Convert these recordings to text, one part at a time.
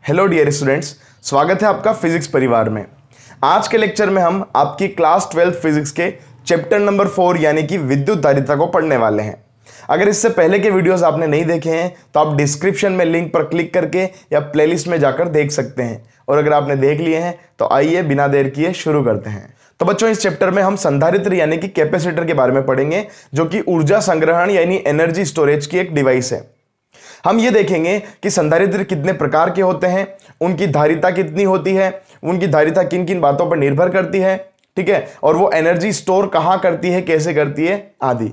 Hello dear students, स्वागत है आपका फिजिक्स परिवार में। आज के लेक्चर में हम आपकी क्लास 12 फिजिक्स के चैप्टर नंबर 4 यानी कि विद्युत धारिता को पढ़ने वाले हैं। अगर इससे पहले के वीडियोस आपने नहीं देखे हैं तो आप डिस्क्रिप्शन में लिंक पर क्लिक करके या प्लेलिस्ट में जाकर देख सकते हैं, और अगर आपने देख लिए हैं तो आइए बिना देर किए शुरू करते हैं। तो बच्चों, इस चैप्टर में हम संधारित्र यानी कि कैपेसिटर के बारे में पढ़ेंगे, जो कि ऊर्जा संग्रहण यानी एनर्जी स्टोरेज की एक डिवाइस है। हम ये देखेंगे कि संधारित्र कितने प्रकार के होते हैं, उनकी धारिता कितनी होती है, उनकी धारिता किन किन बातों पर निर्भर करती है, ठीक है, और वो एनर्जी स्टोर कहां करती है, कैसे करती है आदि।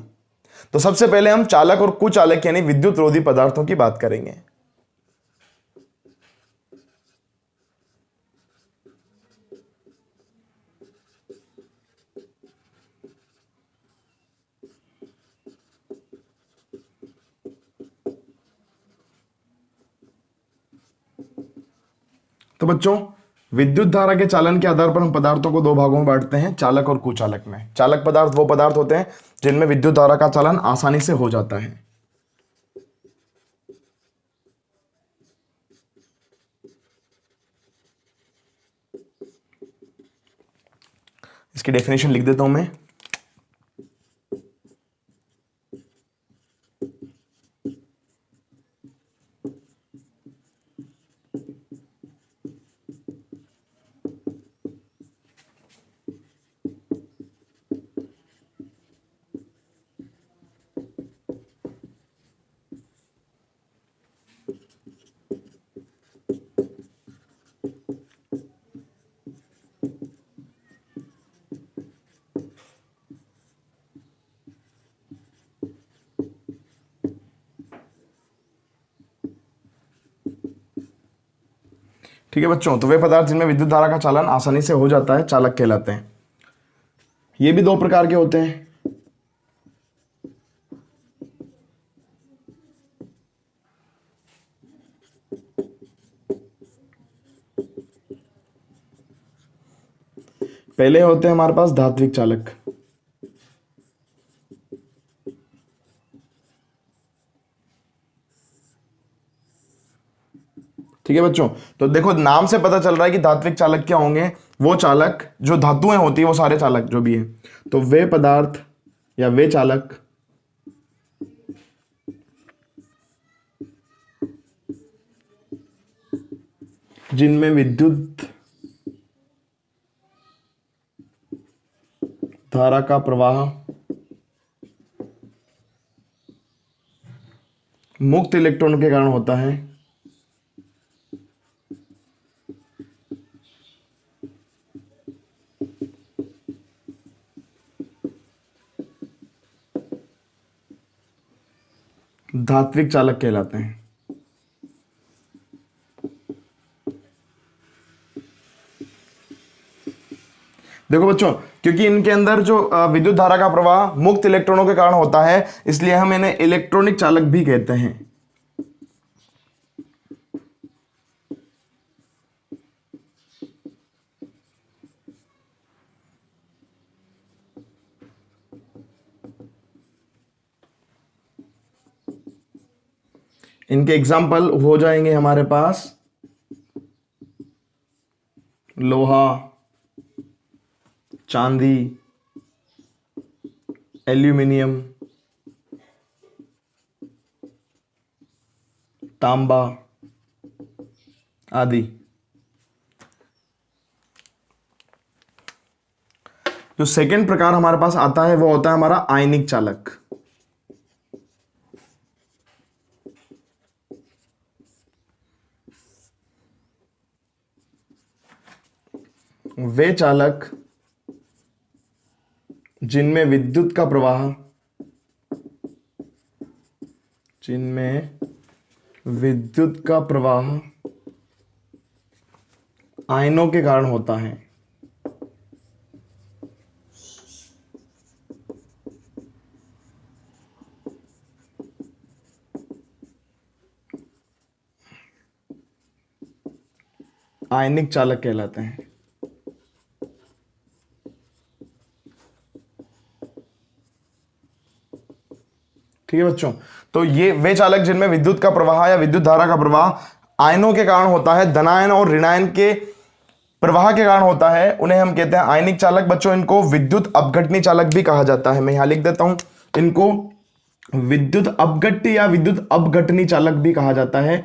तो सबसे पहले हम चालक और कुचालक यानी विद्युत रोधी पदार्थों की बात करेंगे। तो बच्चों, विद्युत धारा के चालन के आधार पर हम पदार्थों को दो भागों में बांटते हैं, चालक और कुचालक में। चालक पदार्थ वो पदार्थ होते हैं जिनमें विद्युत धारा का चालन आसानी से हो जाता है। इसकी डेफिनेशन लिख देता हूं मैं। ठीक है बच्चों, तो वे पदार्थ जिनमें विद्युत धारा का चालन आसानी से हो जाता है चालक कहलाते हैं। ये भी दो प्रकार के होते हैं। पहले होते हैं हमारे पास धात्विक चालक। ठीक है बच्चों, तो देखो नाम से पता चल रहा है कि धात्विक चालक क्या होंगे। वो चालक जो धातुएं होती है, वो सारे चालक जो भी है, तो वे पदार्थ या वे चालक जिनमें विद्युत धारा का प्रवाह मुक्त इलेक्ट्रॉन के कारण होता है, धात्विक चालक कहलाते हैं। देखो बच्चों, क्योंकि इनके अंदर जो विद्युत धारा का प्रवाह मुक्त इलेक्ट्रॉनों के कारण होता है, इसलिए हम इन्हें इलेक्ट्रॉनिक चालक भी कहते हैं। इनके एग्जाम्पल हो जाएंगे हमारे पास लोहा, चांदी, एल्यूमिनियम, तांबा आदि। जो सेकंड प्रकार हमारे पास आता है वो होता है हमारा आयनिक चालक। वे चालक जिनमें विद्युत का प्रवाह आयनों के कारण होता है। आयनिक चालक कहलाते हैं। ठीक है बच्चों, तो ये वे चालक जिनमें विद्युत का प्रवाह या विद्युत धारा का प्रवाह आयनों के कारण होता है, धनायन और ऋणायन के प्रवाह के कारण होता है, उन्हें हम कहते हैं आयनिक चालक। बच्चों इनको विद्युत अपघटनी चालक भी कहा जाता है। मैं यहां लिख देता हूं, इनको विद्युत अपघट्य या विद्युत अपघटनी चालक भी कहा जाता है।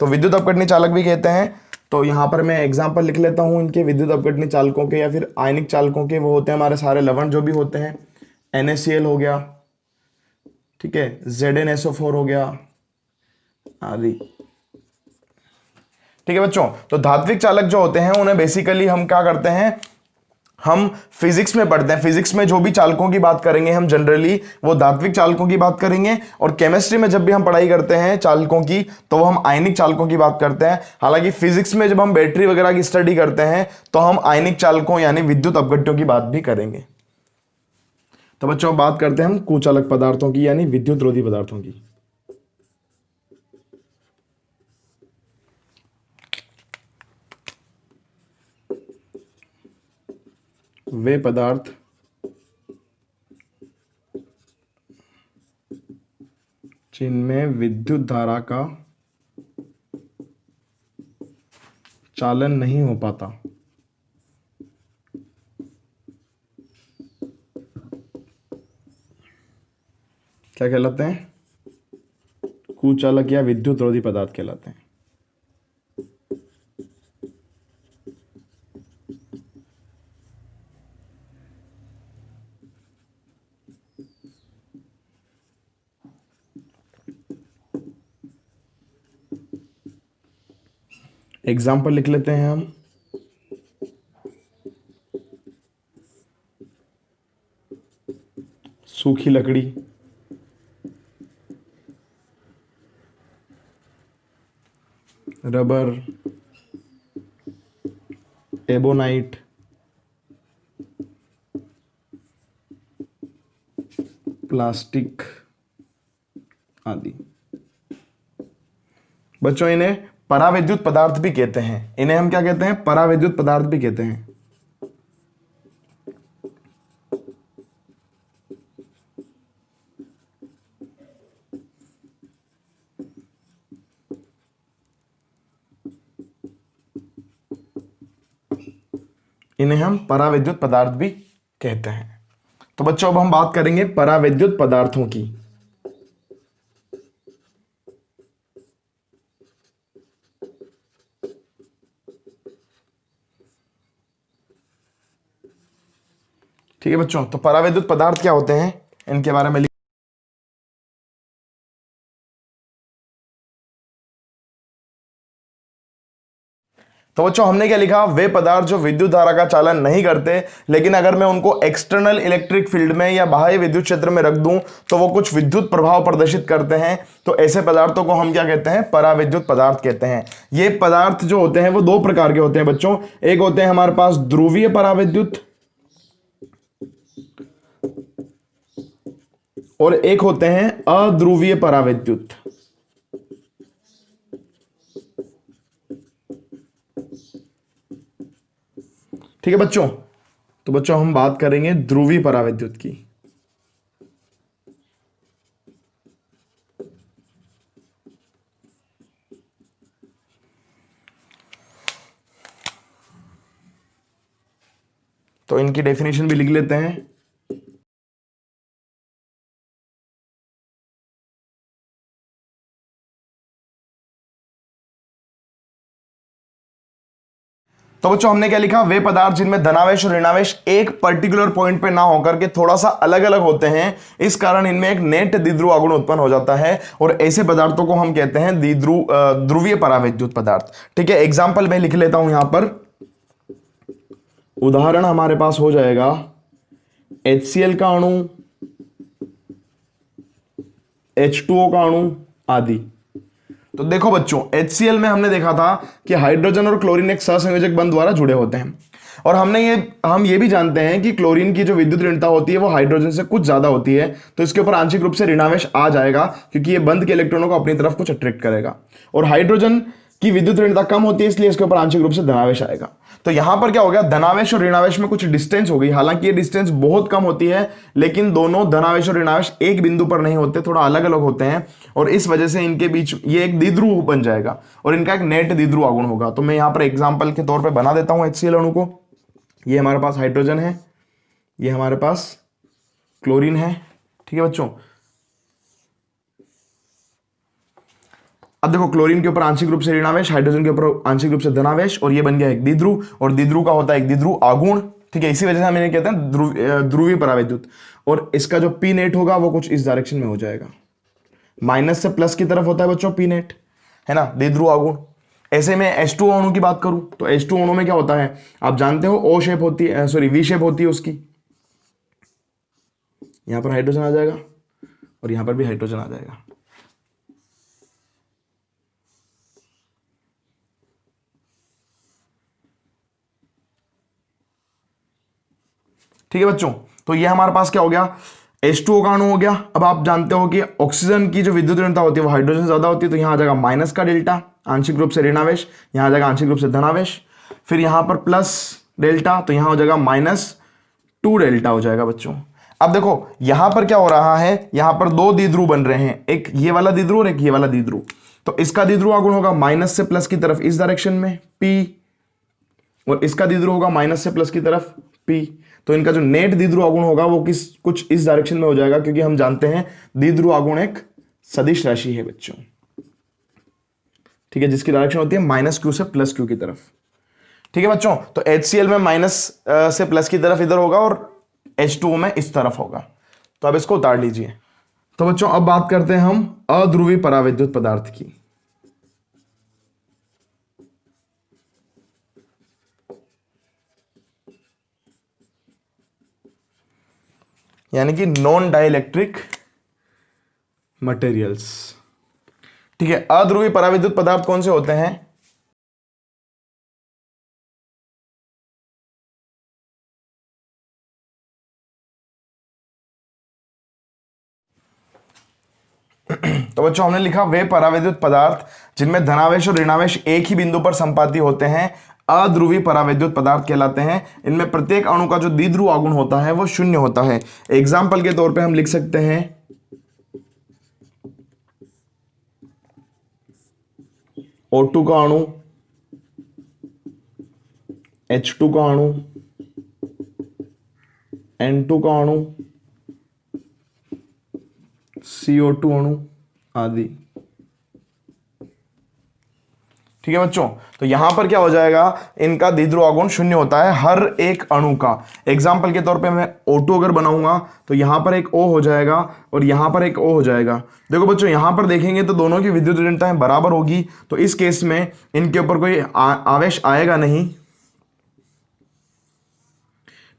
तो विद्युत अपघटनी चालक भी कहते हैं। तो यहां पर मैं एग्जांपल लिख लेता हूं इनके विद्युत अपघटनी चालकों के या फिर आयनिक चालकों के। वो होते हैं हमारे सारे लवण जो भी होते हैं, NaCl हो गया, ठीक है, ZnSO4 हो गया आदि। ठीक है बच्चों, तो धात्विक चालक जो होते हैं उन्हें बेसिकली हम क्या करते हैं, हम फिजिक्स में पढ़ते हैं। फिजिक्स में जो भी चालकों की बात करेंगे हम जनरली वो धात्विक चालकों की बात करेंगे, और केमिस्ट्री में जब भी हम पढ़ाई करते हैं चालकों की तो वो हम आयनिक चालकों की बात करते हैं। हालांकि फिजिक्स में जब हम बैटरी वगैरह की स्टडी करते हैं तो हम आयनिक चालकों यानी विद्युत अपघट्यों की बात भी करेंगे। तो बच्चों बात करते हैं हम कुचालक पदार्थों की यानी विद्युत रोधी पदार्थों की। वे पदार्थ जिनमें विद्युत धारा का चालन नहीं हो पाता, क्या कहलाते हैं, कुचालक या विद्युत रोधी पदार्थ कहलाते हैं। एग्जाम्पल लिख लेते हैं हम, सूखी लकड़ी, रबर, एबोनाइट, प्लास्टिक आदि। बच्चों इन्हें पराविद्युत पदार्थ भी कहते हैं। इन्हें हम क्या कहते हैं, पराविद्युत पदार्थ भी कहते हैं। इन्हें हम पराविद्युत पदार्थ भी कहते हैं। तो बच्चों अब हम बात करेंगे पराविद्युत पदार्थों की। ठीक है बच्चों, तो पराविद्युत पदार्थ क्या होते हैं इनके बारे में। तो बच्चों हमने क्या लिखा, वे पदार्थ जो विद्युत धारा का चालन नहीं करते, लेकिन अगर मैं उनको एक्सटर्नल इलेक्ट्रिक फील्ड में या बाह्य विद्युत क्षेत्र में रख दूं तो वो कुछ विद्युत प्रभाव प्रदर्शित करते हैं। तो ऐसे पदार्थों को हम क्या कहते हैं, पराविद्युत पदार्थ कहते हैं। ये पदार्थ जो होते हैं वो दो प्रकार के होते हैं बच्चों। एक होते हैं हमारे पास ध्रुवीय पराविद्युत और एक होते हैं अध्रुवीय पराविद्युत। ठीक है बच्चों, तो बच्चों हम बात करेंगे ध्रुवीय पराविद्युत की। तो इनकी डेफिनेशन भी लिख लेते हैं। तो बच्चों हमने क्या लिखा, वे पदार्थ जिनमें धनावेश और ऋणावेश एक पर्टिकुलर पॉइंट पे ना होकर के थोड़ा सा अलग अलग होते हैं, इस कारण इनमें एक नेट द्विध्रुव आघूर्ण उत्पन्न हो जाता है, और ऐसे पदार्थों को हम कहते हैं ध्रुवीय पराविद्युत पदार्थ। ठीक है, एग्जाम्पल मैं लिख लेता हूं यहां पर। उदाहरण हमारे पास हो जाएगा HCl का अणु, H2O का अणु आदि। तो देखो बच्चों, HCl में हमने देखा था कि हाइड्रोजन और क्लोरीन एक सहसंयोजक बंध द्वारा जुड़े होते हैं, और हम ये भी जानते हैं कि क्लोरीन की जो विद्युत ऋणता होती है वो हाइड्रोजन से कुछ ज्यादा होती है, तो इसके ऊपर आंशिक रूप से ऋणावेश आ जाएगा क्योंकि ये बंध के इलेक्ट्रॉनों को अपनी तरफ कुछ अट्रैक्ट करेगा। और हाइड्रोजन इसकी विद्युत ऋणता कम होती है, इसलिए इसके ऊपर आंशिक रूप से धनावेश आएगा। तो यहां पर क्या हो गया, धनावेश और ऋणावेश में कुछ डिस्टेंस हो गई। हालांकि ये डिस्टेंस बहुत कम होती है, लेकिन दोनों धनावेश और ऋणावेश एक बिंदु पर नहीं होते, थोड़ा अलग अलग होते हैं, और इस वजह से इनके बीच ये एक द्विध्रुव बन जाएगा और इनका एक नेट द्विध्रुव आघूर्ण होगा। तो मैं यहां पर एग्जाम्पल के तौर पर बना देता हूं HCl अणु को। ये हमारे पास हाइड्रोजन है, ये हमारे पास क्लोरीन है, ठीक है बच्चों। अब देखो, क्लोरीन के ऊपर आंशिक रूप से ऋणावेश, हाइड्रोजन के ऊपर आंशिक रूप से धनावेश, और ये बन गया एक द्विध्रुव, और द्विध्रुव का होता है एक द्विध्रुव आघूर्ण, ठीक है। इसी वजह से हम इन्हें कहते हैं ध्रुवीय परावैद्युत। और इसका जो पी नेट होगा वो कुछ इस डायरेक्शन में हो जाएगा, माइनस से प्लस की तरफ होता है बच्चों पी नेट, है ना, द्विध्रुव आघूर्ण। ऐसे में H2O अणु की बात करूं तो H2O अणु में क्या होता है, आप जानते हो O शेप होती है, सॉरी V शेप होती है उसकी। यहां पर हाइड्रोजन आ जाएगा और यहां पर भी हाइड्रोजन आ जाएगा। ठीक है बच्चों, तो ये हमारे पास क्या हो गया, H2O का अणु हो गया। अब आप जानते हो कि ऑक्सीजन की जो विद्युत ऋणता होती है वो हाइड्रोजन से ज्यादा होती है, तो यहां आ जाएगा माइनस का डेल्टा, आंशिक रूप से ऋणावेश, यहां आ जाएगा आंशिक रूप से धनावेश, फिर यहां पर प्लस डेल्टा, तो यहां हो जाएगा -2 डेल्टा हो जाएगा बच्चों। अब देखो यहां पर क्या हो रहा है, यहां पर दो द्विध्रुव बन रहे हैं, एक ये वाला द्विध्रुव और एक ये वाला द्विध्रुव। तो इसका द्विध्रुव आघूर्ण होगा माइनस से प्लस की तरफ इस डायरेक्शन में P, और इसका द्विध्रुव होगा माइनस से प्लस की तरफ P। तो इनका जो नेट द्विध्रुव आघूर्ण होगा वो कुछ इस डायरेक्शन में हो जाएगा, क्योंकि हम जानते हैं द्विध्रुव आघूर्ण एक सदिश राशि है बच्चों, ठीक है, जिसकी डायरेक्शन होती है -q से +q की तरफ। ठीक है बच्चों, तो HCl में माइनस से प्लस की तरफ इधर होगा और H2O में इस तरफ होगा। तो अब इसको उतार लीजिए। तो बच्चों अब बात करते हैं हम अध्रुवी परावैद्युत पदार्थ की। यानी कि नॉन डाइलेक्ट्रिक मटेरियल्स। ठीक है, अध्रुवी परावैद्युत पदार्थ कौन से होते हैं? तो बच्चों हमने लिखा वे परावैद्युत पदार्थ जिनमें धनावेश और ऋणावेश एक ही बिंदु पर संपाती होते हैं अध्रुवी परावैद्युत पदार्थ कहलाते हैं। इनमें प्रत्येक अणु का जो द्विध्रुव आघूर्ण होता है वो शून्य होता है। एग्जाम्पल के तौर पे हम लिख सकते हैं O2 का अणु, H2 का अणु, N2 का अणु, CO2 अणु आदि। ठीक है बच्चों, तो यहां पर क्या हो जाएगा, इनका द्विध्रुव आघूर्ण शून्य होता है हर एक अणु का। एग्जाम्पल के तौर पे मैं O2 अगर बनाऊंगा तो यहां पर एक O हो जाएगा और यहां पर एक O हो जाएगा। देखो बच्चों यहां पर देखेंगे तो दोनों की विद्युत ऋणताएं बराबर होगी, तो इस केस में इनके ऊपर कोई आवेश आएगा नहीं।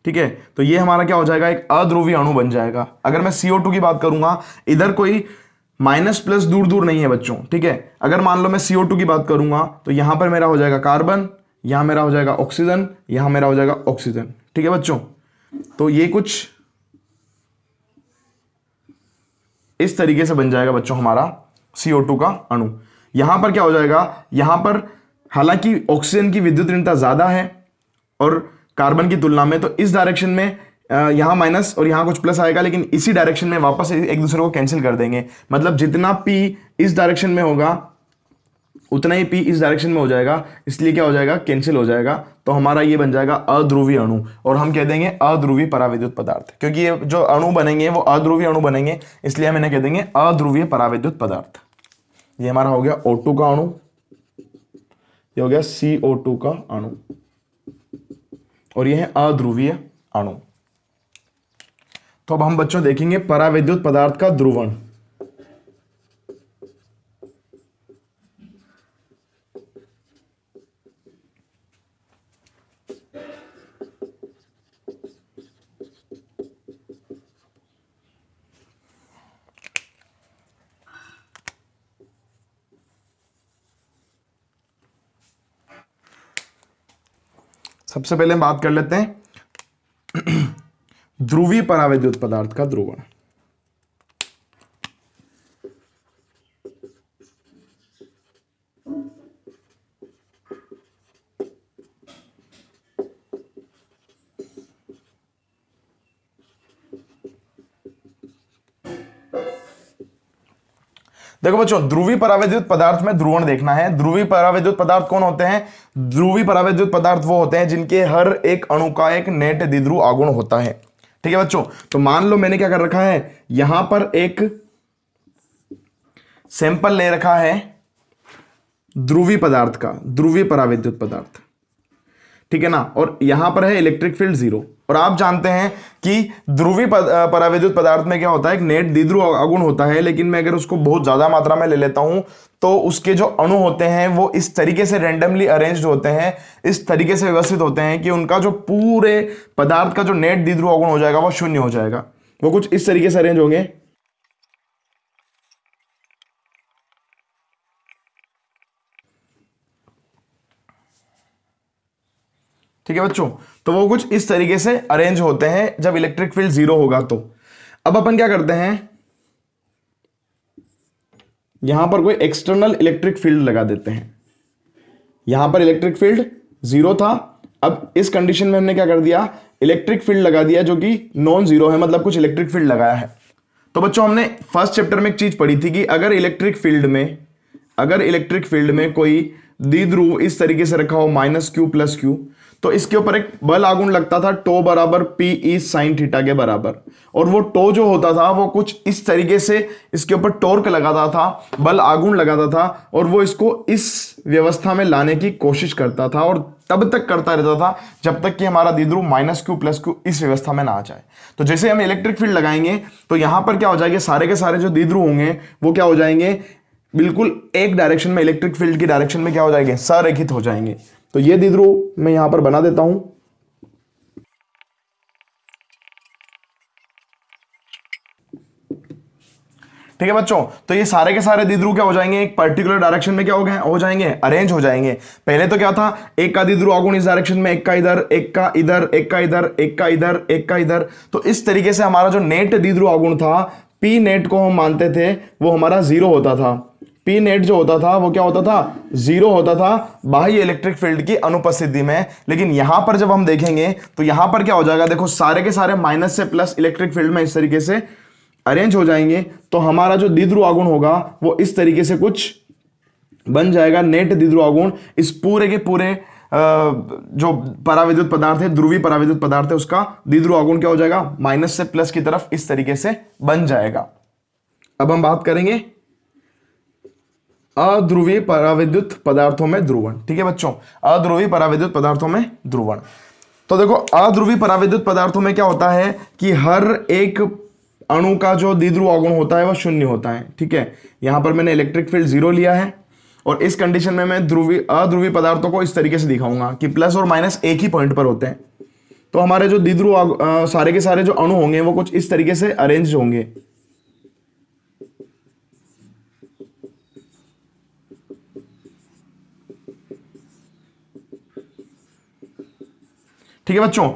ठीक है, तो ये हमारा क्या हो जाएगा, एक अध्रुवीय अणु बन जाएगा। अगर मैं CO2 की बात करूंगा, इधर कोई माइनस प्लस दूर दूर नहीं है बच्चों। ठीक है, अगर मान लो मैं CO2 की बात करूंगा तो यहां पर मेरा हो जाएगा कार्बन, यहां मेरा हो जाएगा ऑक्सीजन, यहां मेरा हो जाएगा ऑक्सीजन। ठीक है बच्चों, तो ये कुछ इस तरीके से बन जाएगा बच्चों हमारा CO2 का अणु। यहां पर क्या हो जाएगा, यहां पर हालांकि ऑक्सीजन की विद्युत ऋणता ज्यादा है और कार्बन की तुलना में, तो इस डायरेक्शन में यहां माइनस और यहां कुछ प्लस आएगा, लेकिन इसी डायरेक्शन में वापस एक दूसरे को कैंसिल कर देंगे। मतलब जितना P इस डायरेक्शन में होगा उतना ही P इस डायरेक्शन में हो जाएगा, इसलिए क्या हो जाएगा, कैंसिल हो जाएगा। तो हमारा ये बन जाएगा अध्रुवीय अणु, और हम कह देंगे अध्रुवीय परावैद्युत पदार्थ, क्योंकि ये जो अणु बनेंगे वो अध्रुवीय अणु बनेंगे, इसलिए हम इन्हें कह देंगे अध्रुवीय परावैद्युत पदार्थ। ये हमारा हो गया O2 का अणु, ये हो गया CO2 का अणु, और यह है अध्रुवीय अणु। तो अब हम बच्चों देखेंगे परावैद्युत पदार्थ का ध्रुवण। सबसे पहले हम बात कर लेते हैं ध्रुवीय परावैद्युत पदार्थ का ध्रुवण। देखो बच्चों, ध्रुवीय परावैद्युत पदार्थ में ध्रुवण देखना है। ध्रुवीय परावैद्युत पदार्थ कौन होते हैं? ध्रुवीय परावैद्युत पदार्थ वो होते हैं जिनके हर एक अणु का एक नेट द्विध्रुव आघूर्ण होता है। ठीक है बच्चों, तो मान लो मैंने क्या कर रखा है, यहां पर एक सैंपल ले रखा है ध्रुवीय पदार्थ का, ध्रुवीय परावैद्युत पदार्थ, ठीक है ना, और यहां पर है इलेक्ट्रिक फील्ड 0। और आप जानते हैं कि ध्रुवीय परावैद्युत पदार्थ में क्या होता है, एक नेट द्विध्रुव आघूर्ण होता है। लेकिन मैं अगर उसको बहुत ज्यादा मात्रा में ले लेता हूं तो उसके जो अणु होते हैं वो इस तरीके से रैंडमली अरेंज्ड होते हैं, इस तरीके से व्यवस्थित होते हैं कि उनका जो पूरे पदार्थ का जो नेट द्विध्रुव आघूर्ण हो जाएगा वो शून्य हो जाएगा। वो कुछ इस तरीके से अरेंज होंगे। ठीक है बच्चों, तो वो कुछ इस तरीके से अरेंज होते हैं जब इलेक्ट्रिक फील्ड 0 होगा तो। अब अपन क्या करते हैं, यहां पर कोई एक्सटर्नल इलेक्ट्रिक फील्ड लगा देते हैं। यहां पर इलेक्ट्रिक फील्ड 0 था, अब इस कंडीशन में हमने क्या कर दिया, इलेक्ट्रिक फील्ड लगा दिया जो कि नॉन जीरो है, मतलब कुछ इलेक्ट्रिक फील्ड लगाया है। तो बच्चों हमने फर्स्ट चैप्टर में एक चीज पढ़ी थी कि अगर इलेक्ट्रिक फील्ड में कोई द्विध्रुव इस तरीके से रखा हो -q + q, तो इसके ऊपर एक बल आघूर्ण लगता था टो बराबर P sin थीटा के बराबर। और वो टो जो होता था वो कुछ इस तरीके से इसके ऊपर टॉर्क लगाता था, बल आघूर्ण लगाता था, और वो इसको इस व्यवस्था में लाने की कोशिश करता था, और तब तक करता रहता था जब तक कि हमारा द्विध्रुव -q + q इस व्यवस्था में ना आ जाए। तो जैसे हम इलेक्ट्रिक फील्ड लगाएंगे तो यहां पर क्या हो जाएंगे, सारे के सारे जो द्विध्रुव होंगे वो क्या हो जाएंगे, बिल्कुल एक डायरेक्शन में, इलेक्ट्रिक फील्ड की डायरेक्शन में क्या हो जाएंगे, संरेखित हो जाएंगे। तो ये द्विध्रुव मैं यहां पर बना देता हूं। ठीक है बच्चों, तो ये सारे के सारे द्विध्रुव क्या हो जाएंगे, एक पर्टिकुलर डायरेक्शन में क्या हो जाएंगे, अरेंज हो जाएंगे। पहले तो क्या था, एक का द्विध्रुव आघूर्ण इस डायरेक्शन में, एक का इधर, एक का इधर, एक का इधर, एक का इधर, एक का इधर। तो इस तरीके से हमारा जो नेट द्विध्रुव आघूर्ण था, पी नेट को हम मानते थे वो हमारा 0 होता था। पी नेट जो होता था वो क्या होता था, 0 होता था बाह्य इलेक्ट्रिक फील्ड की अनुपस्थिति में। लेकिन यहां पर जब हम देखेंगे तो यहां पर क्या हो जाएगा, देखो सारे के सारे माइनस से प्लस इलेक्ट्रिक फील्ड में इस तरीके से अरेंज हो जाएंगे। तो हमारा जो द्विध्रुव आघूर्ण होगा वो इस तरीके से कुछ बन जाएगा, नेट द्विध्रुव आघूर्ण इस पूरे के पूरे जो परावैद्युत पदार्थ है, ध्रुवीय परावैद्युत पदार्थ है, उसका द्विध्रुव आघूर्ण क्या हो जाएगा, माइनस से प्लस की तरफ इस तरीके से बन जाएगा। अब हम बात करेंगे अध्रुवीय परावैद्युत पदार्थों में ध्रुवण। ठीक है बच्चों, अध्रुवीय परावैद्युत पदार्थों में ध्रुवण। तो देखो अध्रुवीय परावैद्युत पदार्थों में क्या होता है कि हर एक अणु का जो द्विध्रुव आघूर्ण होता है वो 0 होता है। ठीक है, यहां पर मैंने इलेक्ट्रिक फील्ड 0 लिया है, और इस कंडीशन में मैं अध्रुवीय पदार्थों को इस तरीके से दिखाऊंगा कि प्लस और माइनस एक ही पॉइंट पर होते हैं। तो हमारे जो द्विध्रुव सारे के सारे जो अणु होंगे वो कुछ इस तरीके से अरेंज होंगे। ठीक है बच्चों,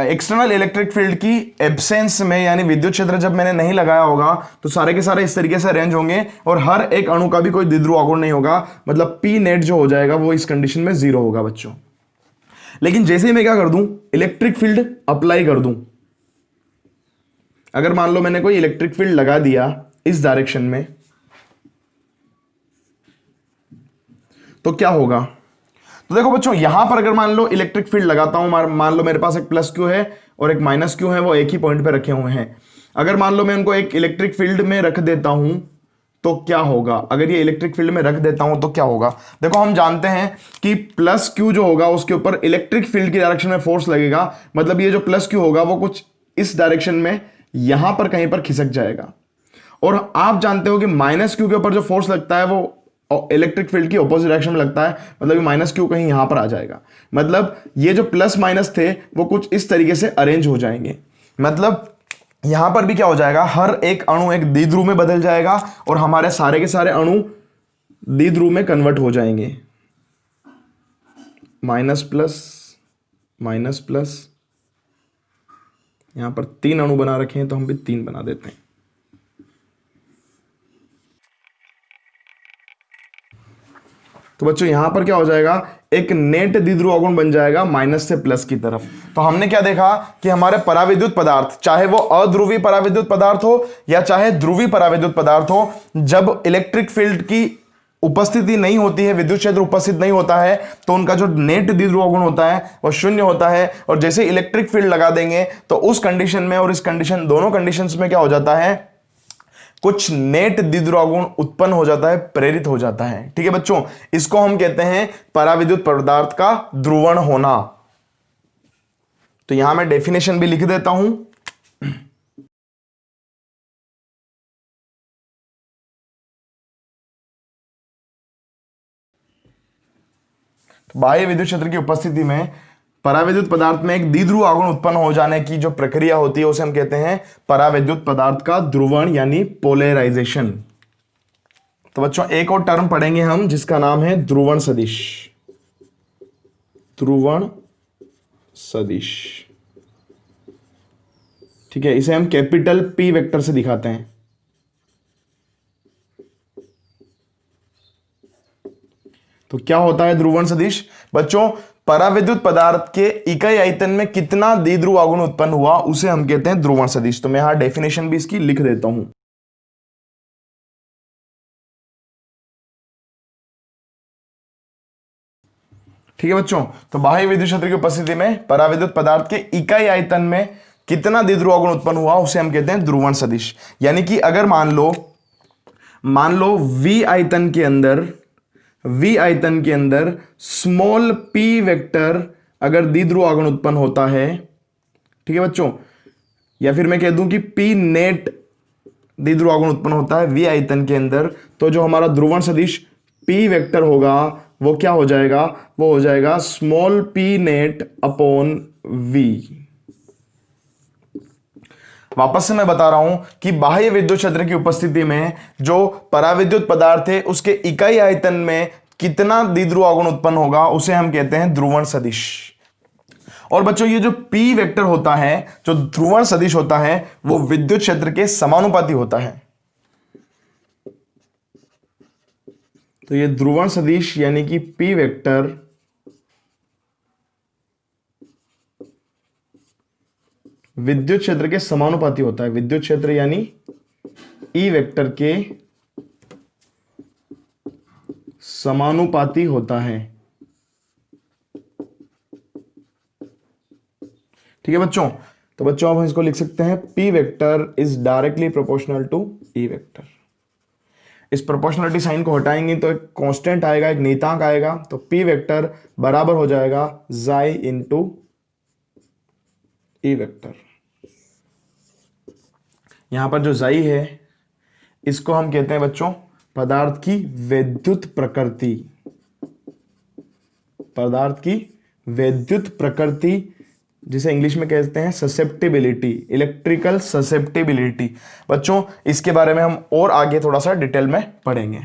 एक्सटर्नल इलेक्ट्रिक फील्ड की एब्सेंस में, यानी विद्युत क्षेत्र जब मैंने नहीं लगाया होगा, तो सारे के सारे इस तरीके से अरेंज होंगे और हर एक अणु का भी कोई द्विध्रुव आघूर्ण नहीं होगा, मतलब पी नेट जो हो जाएगा वो इस कंडीशन में 0 होगा बच्चों। लेकिन जैसे ही मैं क्या कर दूं, इलेक्ट्रिक फील्ड अप्लाई कर दूं, अगर मान लो मैंने कोई इलेक्ट्रिक फील्ड लगा दिया इस डायरेक्शन में, तो क्या होगा। तो देखो बच्चों, यहां पर अगर मान लो इलेक्ट्रिक फील्ड लगाता हूं, मान लो मेरे पास एक +q है और एक -q है, वो एक ही पॉइंट पे रखे हुए हैं। अगर मान लो मैं उनको एक इलेक्ट्रिक फील्ड में रख देता हूं तो क्या होगा, अगर ये इलेक्ट्रिक फील्ड में रख देता हूं तो क्या होगा। देखो हम जानते हैं कि +q जो होगा उसके ऊपर इलेक्ट्रिक फील्ड की डायरेक्शन में फोर्स लगेगा, मतलब ये जो +q होगा वो कुछ इस डायरेक्शन में यहां पर कहीं पर खिसक जाएगा। और आप जानते हो कि -q के ऊपर जो फोर्स लगता है वो इलेक्ट्रिक फील्ड की ऑपोजिट डायरेक्शन में लगता है, मतलब -q कहीं यहां पर आ जाएगा। मतलब ये जो प्लस माइनस थे वो कुछ इस तरीके से अरेंज हो जाएंगे, मतलब यहां पर भी क्या हो जाएगा, हर एक अणु एक द्विध्रुव में बदल जाएगा और हमारे सारे के सारे अणु द्विध्रुव में कन्वर्ट हो जाएंगे। माइनस प्लस माइनस प्लस, यहां पर 3 अणु बना रखे हैं तो हम भी 3 बना देते हैं। तो बच्चों यहां पर क्या हो जाएगा, एक नेट द्विध्रुव अवगुण बन जाएगा माइनस से प्लस की तरफ। तो हमने क्या देखा कि हमारे पराविद्युत पदार्थ, चाहे वो अध्रुवी पराविद्युत पदार्थ हो या चाहे ध्रुवी पराविद्युत पदार्थ हो, जब इलेक्ट्रिक फील्ड की उपस्थिति नहीं होती है, विद्युत क्षेत्र उपस्थित नहीं होता है, तो उनका जो नेट द्विध्रुव अवगुण होता है वो शून्य होता है। और जैसे इलेक्ट्रिक फील्ड लगा देंगे तो उस कंडीशन में और इस कंडीशन, दोनों कंडीशंस में क्या हो जाता है, कुछ नेट द्विध्रुव अवगुण उत्पन्न हो जाता है, प्रेरित हो जाता है। ठीक है बच्चों, इसको हम कहते हैं पराविद्युत पदार्थ का ध्रुवण होना। तो यहां मैं डेफिनेशन भी लिख देता हूं। बाह्य विद्युत क्षेत्र की उपस्थिति में पराविद्युत पदार्थ में एक द्विध्रुव आघूर्ण उत्पन्न हो जाने की जो प्रक्रिया होती है उसे हम कहते हैं पराविद्युत पदार्थ का ध्रुवण यानी पोलराइजेशन। तो बच्चों एक और टर्म पढ़ेंगे हम जिसका नाम है ध्रुवण सदिश। ध्रुवण सदिश, ठीक है, इसे हम कैपिटल P वेक्टर से दिखाते हैं। तो क्या होता है ध्रुवण सदिश? बच्चों पराविद्युत पदार्थ के इकाई आयतन में कितना द्विध्रुव आघूर्ण उत्पन्न हुआ उसे हम कहते हैं ध्रुवण सदिश। तो मैं यहां डेफिनेशन भी इसकी लिख देता हूं। ठीक है बच्चों, तो बाह्य विद्युत क्षेत्र की उपस्थिति में पराविद्युत पदार्थ के इकाई आयतन में कितना द्विध्रुव आघूर्ण उत्पन्न हुआ उसे हम कहते हैं ध्रुवण सदिश। यानी कि अगर मान लो V आयतन के अंदर स्मॉल p वेक्टर अगर द्विध्रुव आघूर्ण उत्पन्न होता है, ठीक है बच्चों, या फिर मैं कह दूं कि p नेट द्विध्रुव आघूर्ण उत्पन्न होता है V आयतन के अंदर, तो जो हमारा ध्रुवण सदिश p वेक्टर होगा वो क्या हो जाएगा, वो हो जाएगा small p net upon V। वापस से मैं बता रहा हूं कि बाह्य विद्युत क्षेत्र की उपस्थिति में जो पराविद्युत पदार्थ है उसके इकाई आयतन में कितना द्विध्रुव आघूर्ण उत्पन्न होगा उसे हम कहते हैं ध्रुवण सदिश। और बच्चों ये जो P वेक्टर होता है, जो ध्रुवण सदिश होता है, वो विद्युत क्षेत्र के समानुपाती होता है। तो ये ध्रुवण सदिश यानी कि P वेक्टर विद्युत क्षेत्र के समानुपाती होता है। विद्युत क्षेत्र यानी E वेक्टर के समानुपाती होता है। ठीक है बच्चों, तो बच्चों अब हम इसको लिख सकते हैं P vector is directly proportional to E vector. इस प्रोपोर्शनलिटी साइन को हटाएंगे तो एक कांस्टेंट आएगा, एक नियतांक आएगा, तो P वेक्टर बराबर हो जाएगा जाई इंटू E वेक्टर। यहां पर जो जाई है इसको हम कहते हैं बच्चों पदार्थ की वैद्युत प्रकृति। पदार्थ की वैद्युत प्रकृति जिसे इंग्लिश में कहते हैं ससेप्टिबिलिटी, इलेक्ट्रिकल ससेप्टिबिलिटी। बच्चों इसके बारे में हम और आगे थोड़ा सा डिटेल में पढ़ेंगे।